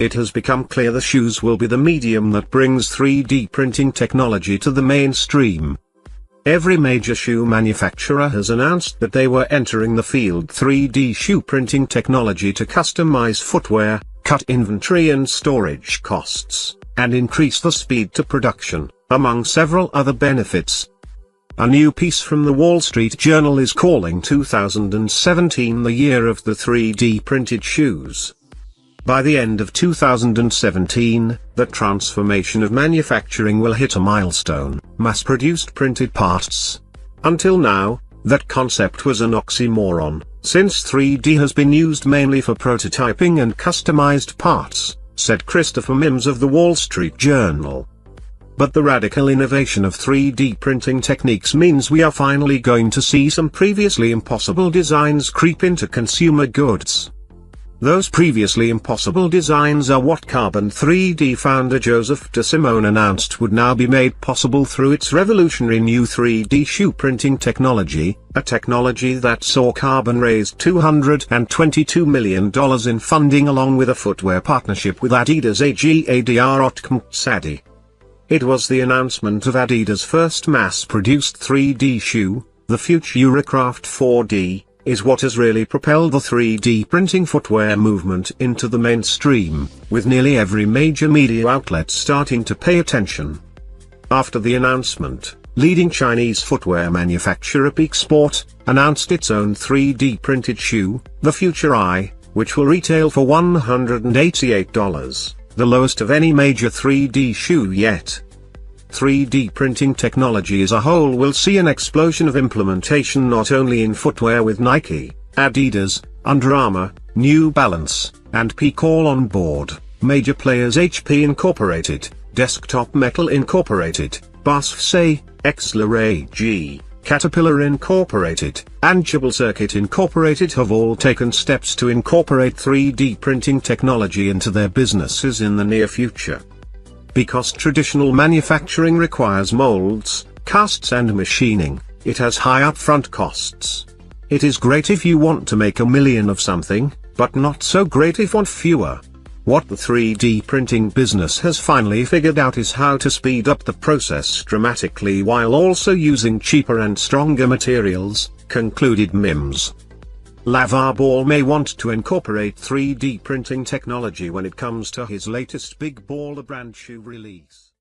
it has become clear the shoes will be the medium that brings 3D printing technology to the mainstream. Every major shoe manufacturer has announced that they were entering the field 3D shoe printing technology to customize footwear, cut inventory and storage costs, and increase the speed to production, among several other benefits. A new piece from the Wall Street Journal is calling 2017 the year of the 3D printed shoes. By the end of 2017, the transformation of manufacturing will hit a milestone: mass-produced printed parts. Until now, that concept was an oxymoron, since 3D has been used mainly for prototyping and customized parts, said Christopher Mims of the Wall Street Journal. But the radical innovation of 3D printing techniques means we are finally going to see some previously impossible designs creep into consumer goods. Those previously impossible designs are what Carbon 3D founder Joseph DeSimone announced would now be made possible through its revolutionary new 3D shoe printing technology, a technology that saw Carbon raise $222 million in funding along with a footwear partnership with Adidas AG. It was the announcement of Adidas' first mass-produced 3D shoe, the Futuracraft 4D, is what has really propelled the 3D printing footwear movement into the mainstream, with nearly every major media outlet starting to pay attention. After the announcement, leading Chinese footwear manufacturer Peak Sport announced its own 3D printed shoe, the Future I, which will retail for $188, the lowest of any major 3D shoe yet. 3D printing technology as a whole will see an explosion of implementation not only in footwear with Nike, Adidas, Under Armour, New Balance, and Peak all on board, major players HP Incorporated, Desktop Metal Incorporated, BASF, Exler AG, Caterpillar Incorporated, and Jubal Circuit Incorporated have all taken steps to incorporate 3D printing technology into their businesses in the near future. Because traditional manufacturing requires molds, casts and machining, it has high upfront costs. It is great if you want to make 1 million of something, but not so great if want fewer. What the 3D printing business has finally figured out is how to speed up the process dramatically while also using cheaper and stronger materials, concluded Mims. LeVar Ball may want to incorporate 3D printing technology when it comes to his latest Big Baller brand shoe release.